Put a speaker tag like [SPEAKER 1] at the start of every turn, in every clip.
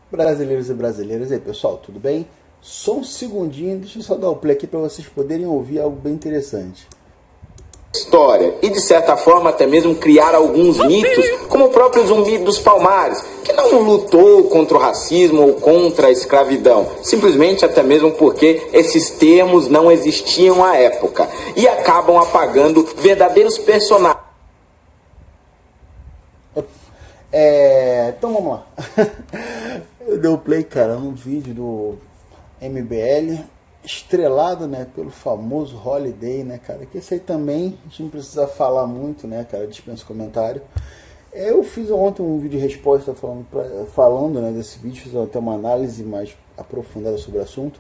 [SPEAKER 1] Brasileiros e brasileiras, e aí pessoal, tudo bem? Só um segundinho, deixa eu só dar o play aqui para vocês poderem ouvir algo bem interessante.
[SPEAKER 2] História e de certa forma até mesmo criar alguns mitos, como o próprio Zumbi dos Palmares, que não lutou contra o racismo ou contra a escravidão, simplesmente até mesmo porque esses termos não existiam à época e acabam apagando verdadeiros personagens.
[SPEAKER 1] Então vamos lá. Eu dei o play, cara, num vídeo do MBL, estrelado, né, pelo famoso Holiday, né, cara, que esse aí também a gente não precisa falar muito, né, cara, dispensa comentário. Eu fiz ontem um vídeo de resposta falando, né, desse vídeo, fiz até uma análise mais aprofundada sobre o assunto,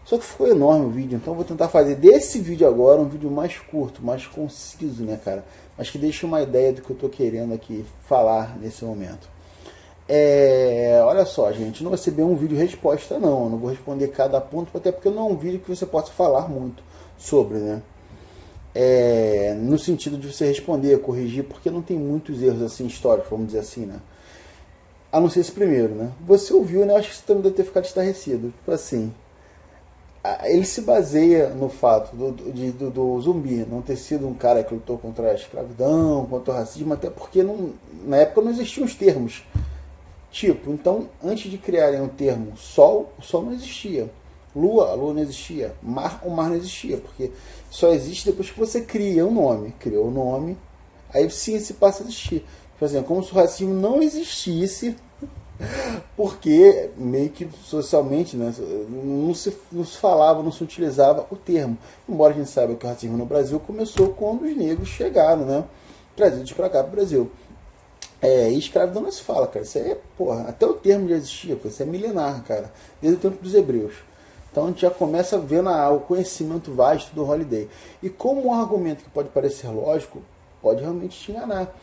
[SPEAKER 1] só que ficou enorme o vídeo, então eu vou tentar fazer desse vídeo agora um vídeo mais curto, mais conciso, né, cara, mas que deixe uma ideia do que eu tô querendo aqui falar nesse momento. Olha só, gente, não vai ser bem um vídeo resposta não, eu não vou responder cada ponto, até porque não é um vídeo que você possa falar muito sobre, né? No sentido de você responder, corrigir, porque não tem muitos erros assim históricos, vamos dizer assim, né? A não ser esse primeiro, né? Você ouviu, né? Eu acho que você também deve ter ficado estarrecido. Tipo assim, ele se baseia no fato do Zumbi não ter sido um cara que lutou contra a escravidão, contra o racismo, até porque na época não existiam os termos. Tipo, então, antes de criarem o termo Sol, o Sol não existia. Lua, a Lua não existia. Mar, o mar não existia, porque só existe depois que você cria um nome. Criou o nome, aí sim se passa a existir. Por exemplo, como se o racismo não existisse, porque meio que socialmente, né, não se falava, não se utilizava o termo. Embora a gente saiba que o racismo no Brasil começou quando os negros chegaram, né, trazidos para cá, para o Brasil. E escravidão não se fala, cara. Isso aí porra, até o termo já existia, pô, isso é milenar, cara, desde o tempo dos hebreus. Então a gente já começa vendo o conhecimento vasto do Holiday. E como um argumento que pode parecer lógico, pode realmente te enganar.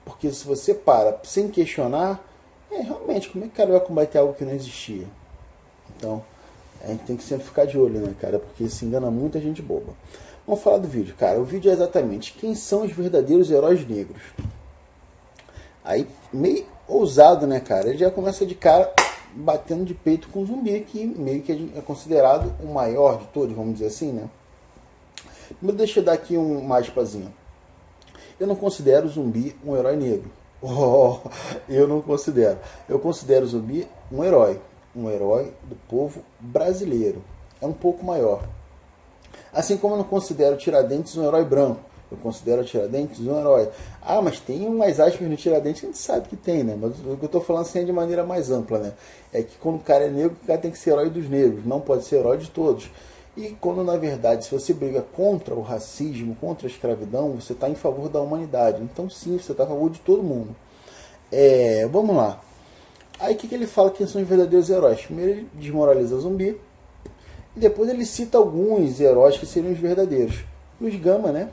[SPEAKER 1] Porque se você para sem questionar, realmente, como é que o cara vai combater algo que não existia? Então, a gente tem que sempre ficar de olho, né, cara? Porque se engana muita gente boba. Vamos falar do vídeo, cara. O vídeo é exatamente quem são os verdadeiros heróis negros. Aí, meio ousado, né, cara? Ele já começa de cara batendo de peito com o Zumbi, que meio que é considerado o maior de todos, vamos dizer assim, né? Deixa eu dar aqui uma aspazinha. Eu não considero o Zumbi um herói negro. Eu não considero. Eu considero o Zumbi um herói do povo brasileiro. É um pouco maior. Assim como eu não considero o Tiradentes um herói branco. Eu considero o Tiradentes um herói. Ah, mas tem umas aspas no Tiradentes que a gente sabe que tem, né? Mas o que eu estou falando assim é de maneira mais ampla, né? É que quando o cara é negro, o cara tem que ser herói dos negros, não pode ser herói de todos. E quando, na verdade, se você briga contra o racismo, contra a escravidão, você está em favor da humanidade. Então, sim, você está a favor de todo mundo. Vamos lá. Aí, o que ele fala que são os verdadeiros heróis? Primeiro, ele desmoraliza o Zumbi. E depois ele cita alguns heróis que seriam os verdadeiros. Luiz Gama, né?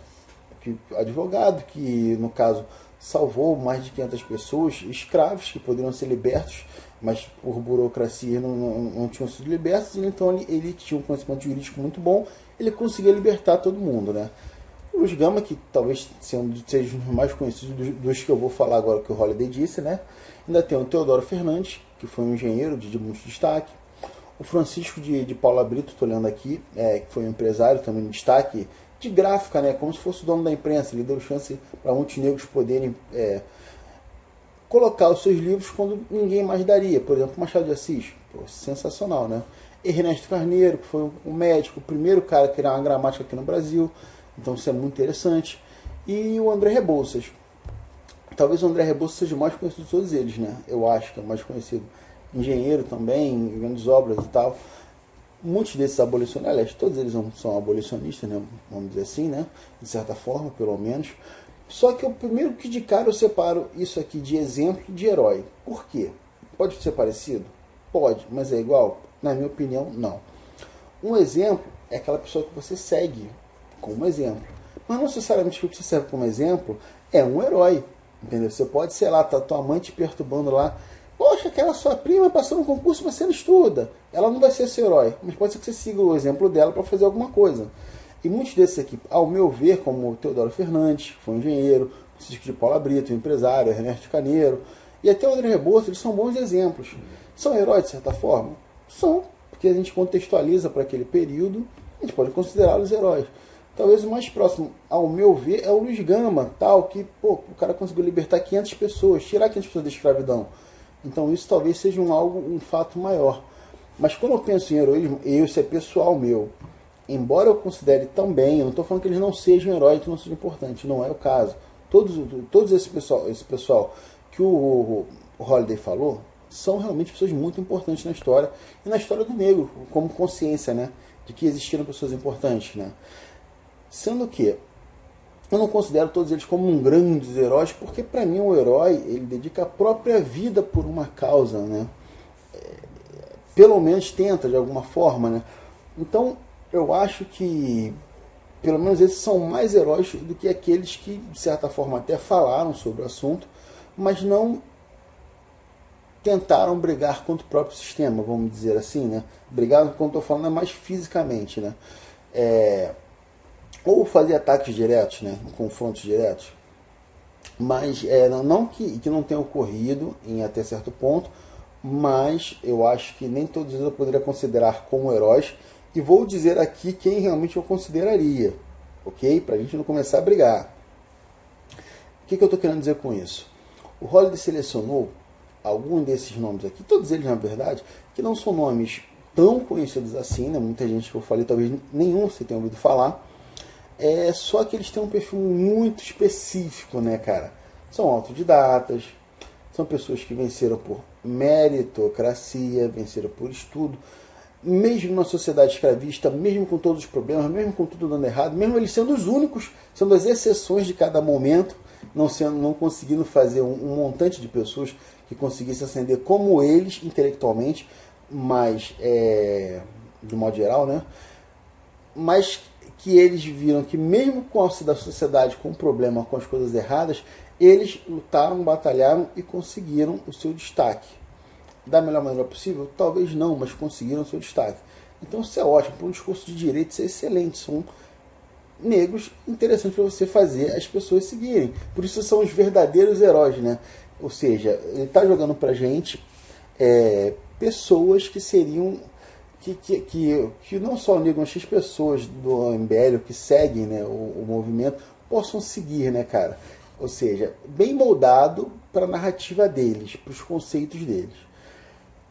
[SPEAKER 1] Advogado que, no caso, salvou mais de 500 pessoas, escravos que poderiam ser libertos, mas por burocracia não tinham sido libertos, então ele tinha um conhecimento jurídico muito bom, ele conseguia libertar todo mundo, né? O Luiz Gama, que talvez seja um dos mais conhecidos dos que eu vou falar agora, que o Holiday disse, né? Ainda tem o Teodoro Fernandes, que foi um engenheiro de muito destaque, o Francisco de Paula Brito, estou olhando aqui, que foi um empresário também de destaque, de gráfica, né? Como se fosse o dono da imprensa. Ele deu chance para muitos negros poderem colocar os seus livros quando ninguém mais daria. Por exemplo, Machado de Assis. Pô, sensacional, né? Ernesto Carneiro, que foi um médico, o primeiro cara a criar uma gramática aqui no Brasil. Então isso é muito interessante. E o André Rebouças. Talvez o André Rebouças seja o mais conhecido de todos eles, né? Eu acho que é o mais conhecido. Engenheiro também, grandes obras e tal. Muitos desses abolicionistas, aliás, todos eles são abolicionistas, né? Vamos dizer assim, né? De certa forma, pelo menos. Só que o primeiro que de cara eu separo isso aqui de exemplo de herói. Por quê? Pode ser parecido? Pode, mas é igual? Na minha opinião, não. Um exemplo é aquela pessoa que você segue como exemplo. Mas não necessariamente o que você serve como exemplo é um herói. Entendeu? Você pode, sei lá, tá tua mãe te perturbando lá. Poxa, aquela sua prima passou no concurso, mas você não estuda. Ela não vai ser seu herói. Mas pode ser que você siga o exemplo dela para fazer alguma coisa. E muitos desses aqui, ao meu ver, como o Teodoro Fernandes, que foi um engenheiro, Francisco de Paula Brito, um empresário, Ernesto Carneiro, e até o André Rebouças, eles são bons exemplos. São heróis de certa forma? São, porque a gente contextualiza para aquele período, a gente pode considerá-los heróis. Talvez o mais próximo, ao meu ver, é o Luiz Gama, tal, que o cara conseguiu libertar 500 pessoas, tirar 500 pessoas da escravidão. Então isso talvez seja um fato maior. Mas quando eu penso em heroísmo, isso é pessoal meu. Embora eu considere também, eu não estou falando que eles não sejam heróis, que não sejam importantes, não é o caso. Todos esse pessoal que o Holiday falou, são realmente pessoas muito importantes na história, e na história do negro, como consciência, né, de que existiram pessoas importantes, né. Sendo que eu não considero todos eles como grandes heróis, porque para mim um herói, ele dedica a própria vida por uma causa, né? Pelo menos tenta de alguma forma, né? Então eu acho que pelo menos esses são mais heróis do que aqueles que de certa forma até falaram sobre o assunto, mas não tentaram brigar contra o próprio sistema, vamos dizer assim, né? Brigar, como estou falando, é mais fisicamente, né? Ou fazer ataques diretos, né, confrontos diretos, mas não que não tenha ocorrido em até certo ponto, mas eu acho que nem todos eles eu poderia considerar como heróis, e vou dizer aqui quem realmente eu consideraria, ok? Para a gente não começar a brigar. O que eu estou querendo dizer com isso? O Holiday selecionou alguns desses nomes aqui, todos eles na verdade, que não são nomes tão conhecidos assim, né? Muita gente que eu falei, talvez nenhum você tenha ouvido falar, só que eles têm um perfil muito específico, né, cara? São autodidatas, são pessoas que venceram por meritocracia, venceram por estudo, mesmo na sociedade escravista, mesmo com todos os problemas, mesmo com tudo dando errado, mesmo eles sendo os únicos, sendo as exceções de cada momento, não conseguindo fazer um montante de pessoas que conseguissem ascender como eles intelectualmente, mas de modo geral, né? Mas que eles viram que mesmo com a da sociedade com problema, com as coisas erradas, eles lutaram, batalharam e conseguiram o seu destaque. Da melhor maneira possível? Talvez não, mas conseguiram o seu destaque. Então isso é ótimo, para um discurso de direito isso é excelente, são negros interessantes para você fazer as pessoas seguirem. Por isso são os verdadeiros heróis, né? Ou seja, ele está jogando para a gente pessoas que seriam... Que não só o negro, mas as pessoas do MBL que seguem, né, o movimento possam seguir, né, cara? Ou seja, bem moldado para a narrativa deles, para os conceitos deles.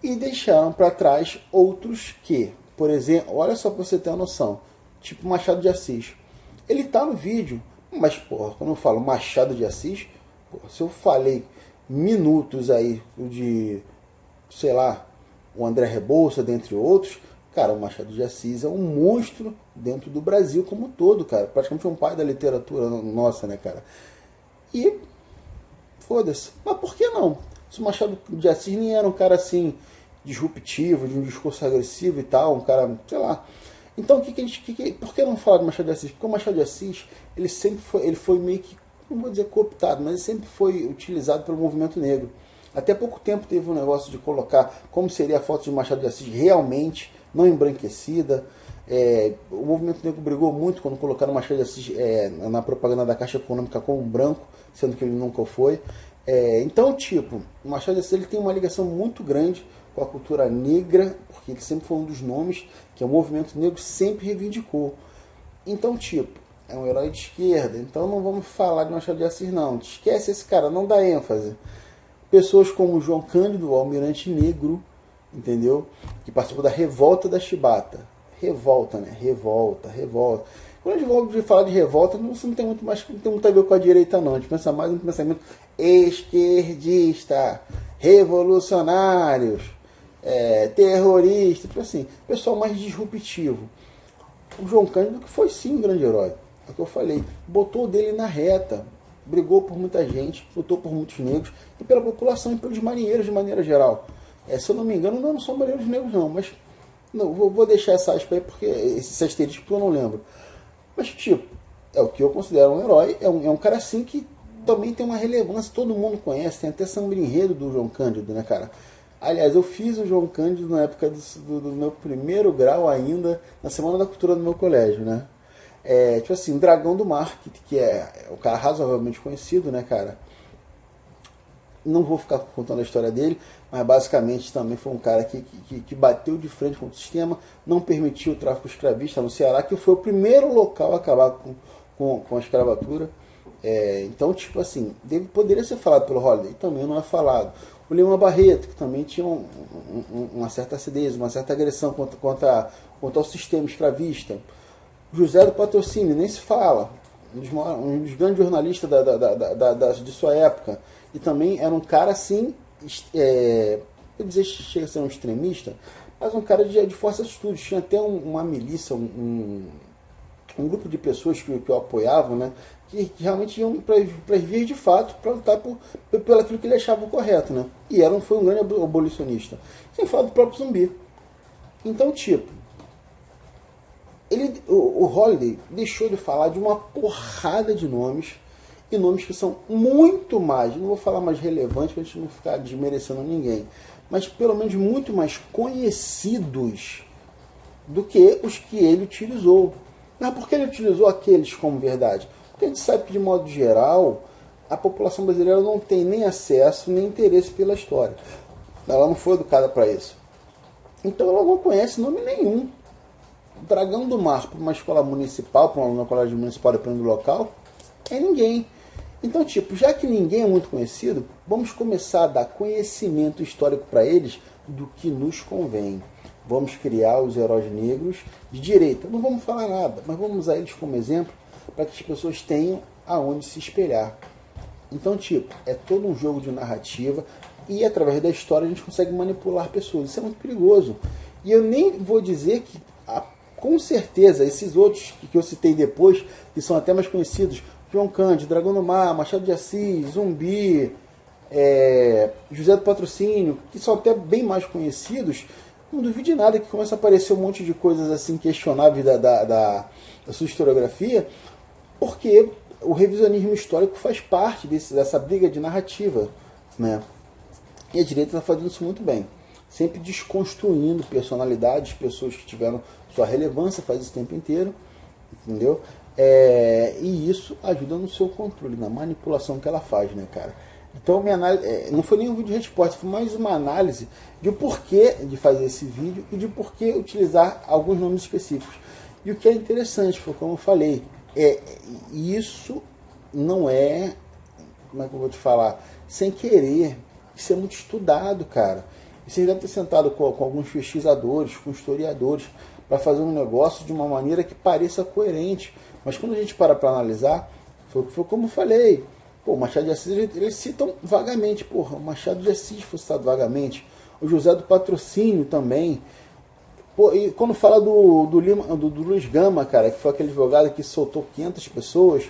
[SPEAKER 1] E deixaram para trás outros que, por exemplo, olha só para você ter uma noção, tipo Machado de Assis. Ele está no vídeo, mas, porra, quando eu falo Machado de Assis, porra, se eu falei minutos aí de, sei lá, o André Rebouça, dentre outros, cara, o Machado de Assis é um monstro dentro do Brasil como um todo, cara. Praticamente um pai da literatura nossa, né, cara? E foda-se. Mas por que não? Se o Machado de Assis nem era um cara assim disruptivo, de um discurso agressivo e tal, um cara, sei lá. Então, por que não falar de Machado de Assis? Porque o Machado de Assis, ele foi meio que, não vou dizer cooptado, mas ele sempre foi utilizado pelo movimento negro. Até pouco tempo teve um negócio de colocar como seria a foto de Machado de Assis realmente, não embranquecida. O movimento negro brigou muito quando colocaram Machado de Assis na propaganda da Caixa Econômica como branco, sendo que ele nunca foi. Então, tipo, o Machado de Assis ele tem uma ligação muito grande com a cultura negra, porque ele sempre foi um dos nomes que o movimento negro sempre reivindicou. Então, tipo, é um herói de esquerda, então não vamos falar de Machado de Assis, não. Esquece esse cara, não dá ênfase. Pessoas como João Cândido, o almirante negro, entendeu? Que participou da revolta da Chibata. Revolta, né? Revolta. Quando a gente falar de revolta, isso não tem muito a ver com a direita, não. A gente pensa mais no pensamento esquerdista, revolucionários, terroristas, tipo assim, pessoal mais disruptivo. O João Cândido, que foi sim um grande herói, é o que eu falei, botou dele na reta, brigou por muita gente, lutou por muitos negros e pela população e pelos marinheiros de maneira geral. Se eu não me engano, não são marinheiros negros não, mas não, vou deixar essa aspa aí porque esse asterisco eu não lembro. Mas tipo, é o que eu considero um herói, é um cara assim que também tem uma relevância, todo mundo conhece, tem até samba enredo do João Cândido, né, cara? Aliás, eu fiz o João Cândido na época do meu primeiro grau ainda, na Semana da Cultura do meu colégio, né? Tipo assim, Dragão do Mar, que é um cara razoavelmente conhecido, né, cara? não vou ficar contando a história dele, mas basicamente também foi um cara que bateu de frente contra o sistema, não permitiu o tráfico escravista no Ceará, que foi o primeiro local a acabar com a escravatura. Então, tipo assim, poderia ser falado pelo Holliday, também não é falado. O Lima Barreto, que também tinha uma certa acidez, uma certa agressão contra o sistema escravista. José do Patrocínio, nem se fala, um dos grandes jornalistas de sua época, e também era um cara assim, eu dizer que chega a ser um extremista, mas um cara de força de estudos. Tinha até uma milícia, um grupo de pessoas que o apoiavam, né, que realmente iam para as vias de fato para lutar pelo aquilo que ele achava correto, né, e foi um grande abolicionista, sem falar do próprio Zumbi. Então, tipo, o Holliday deixou de falar de uma porrada de nomes, e nomes que são muito mais, não vou falar mais relevantes para a gente não ficar desmerecendo ninguém, mas pelo menos muito mais conhecidos do que os que ele utilizou. Mas por que ele utilizou aqueles como verdade? Porque a gente sabe que, de modo geral, a população brasileira não tem nem acesso, nem interesse pela história. Ela não foi educada para isso. Então ela não conhece nome nenhum. Dragão do Mar, para uma escola municipal, para uma colégio municipal, dependendo do local, é ninguém. Então, tipo, já que ninguém é muito conhecido, vamos começar a dar conhecimento histórico para eles do que nos convém. Vamos criar os heróis negros de direita. Não vamos falar nada, mas vamos usar eles como exemplo para que as pessoas tenham aonde se espelhar. Então, tipo, é todo um jogo de narrativa e através da história a gente consegue manipular pessoas. Isso é muito perigoso. E eu nem vou dizer que, com certeza, esses outros que eu citei depois, que são até mais conhecidos, João Cândido, Dragão do Mar, Machado de Assis, Zumbi, José do Patrocínio, que são até bem mais conhecidos, não duvide nada que começa a aparecer um monte de coisas assim questionáveis da sua historiografia, porque o revisionismo histórico faz parte dessa briga de narrativa, né? E a direita está fazendo isso muito bem, sempre desconstruindo personalidades, pessoas que tiveram sua relevância, faz isso o tempo inteiro, entendeu? E isso ajuda no seu controle, na manipulação que ela faz, né, cara? Então, minha análise, não foi nem um vídeo de resposta, foi mais uma análise de porquê de fazer esse vídeo e de porquê utilizar alguns nomes específicos. E o que é interessante, foi como eu falei, isso não é, como é que eu vou te falar, sem querer, isso é muito estudado, cara. E você deve ter sentado com alguns pesquisadores, com historiadores, para fazer um negócio de uma maneira que pareça coerente. Mas quando a gente para analisar, foi como eu falei, o Machado de Assis, eles citam vagamente, o Machado de Assis foi citado vagamente, o José do Patrocínio também. E quando fala do Luiz Gama, cara, que foi aquele advogado que soltou 500 pessoas,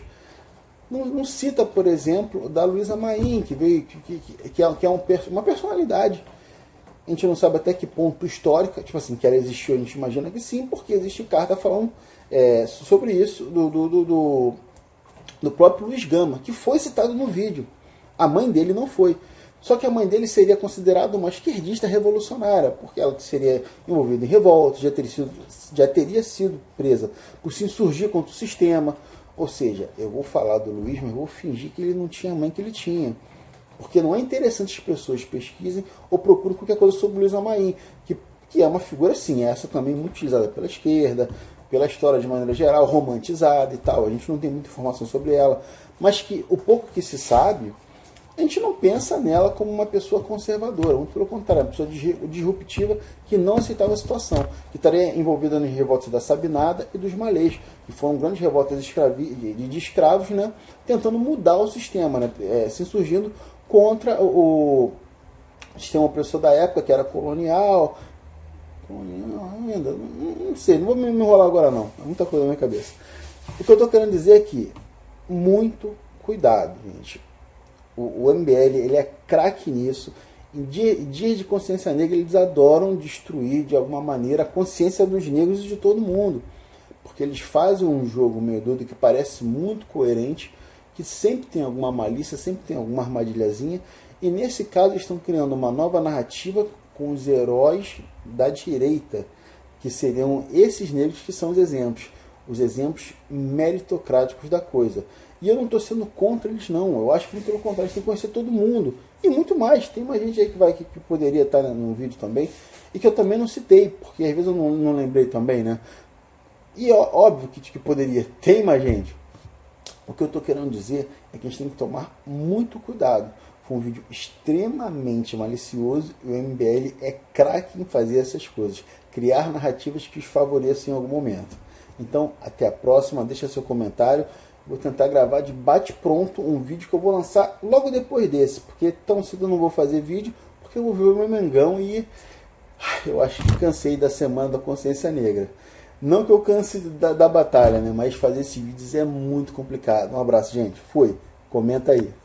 [SPEAKER 1] não cita, por exemplo, da Luísa Maim, que veio, que é uma personalidade. A gente não sabe até que ponto histórica, tipo assim, que ela existiu, a gente imagina que sim, porque existe carta falando sobre isso do próprio Luiz Gama, que foi citado no vídeo. A mãe dele não foi. Só que a mãe dele seria considerada uma esquerdista revolucionária, porque ela seria envolvida em revoltas, já teria sido presa por se insurgir contra o sistema. Ou seja, eu vou falar do Luiz, mas vou fingir que ele não tinha a mãe que ele tinha. Porque não é interessante as pessoas pesquisem ou procurem qualquer coisa sobre Luísa Maim, que é uma figura, sim, essa também muito utilizada pela esquerda, pela história de maneira geral, romantizada e tal. A gente não tem muita informação sobre ela, mas que o pouco que se sabe, a gente não pensa nela como uma pessoa conservadora, muito pelo contrário, uma pessoa disruptiva que não aceitava a situação, que estaria envolvida nas revoltas da Sabinada e dos Malês, que foram grandes revoltas de escravos, né, tentando mudar o sistema, né, se insurgindo contra o sistema opressor da época, que era colonial ainda, não sei, não vou me enrolar agora não, é muita coisa na minha cabeça. O que eu estou querendo dizer é que, muito cuidado, gente. O MBL, ele é craque nisso. Em dias de consciência negra, eles adoram destruir de alguma maneira a consciência dos negros e de todo mundo, porque eles fazem um jogo meio doido que parece muito coerente, que sempre tem alguma malícia, sempre tem alguma armadilhazinha, e nesse caso estão criando uma nova narrativa com os heróis da direita, que seriam esses negros que são os exemplos meritocráticos da coisa. E eu não estou sendo contra eles, não. Eu acho que, pelo contrário, a gente tem que conhecer todo mundo. E muito mais, tem mais gente aí que poderia estar no vídeo também, e que eu também não citei, porque às vezes eu não lembrei também, né? E óbvio que poderia, tem mais gente. O que eu estou querendo dizer é que a gente tem que tomar muito cuidado. Foi um vídeo extremamente malicioso e o MBL é craque em fazer essas coisas. Criar narrativas que os favoreçam em algum momento. Então, até a próxima, deixa seu comentário. Vou tentar gravar de bate-pronto um vídeo que eu vou lançar logo depois desse. Porque tão cedo eu não vou fazer vídeo, porque eu vou ver o meu Mengão e eu acho que cansei da Semana da Consciência Negra. Não que eu canse da batalha, né? Mas fazer esses vídeos é muito complicado. Um abraço, gente. Fui. Comenta aí.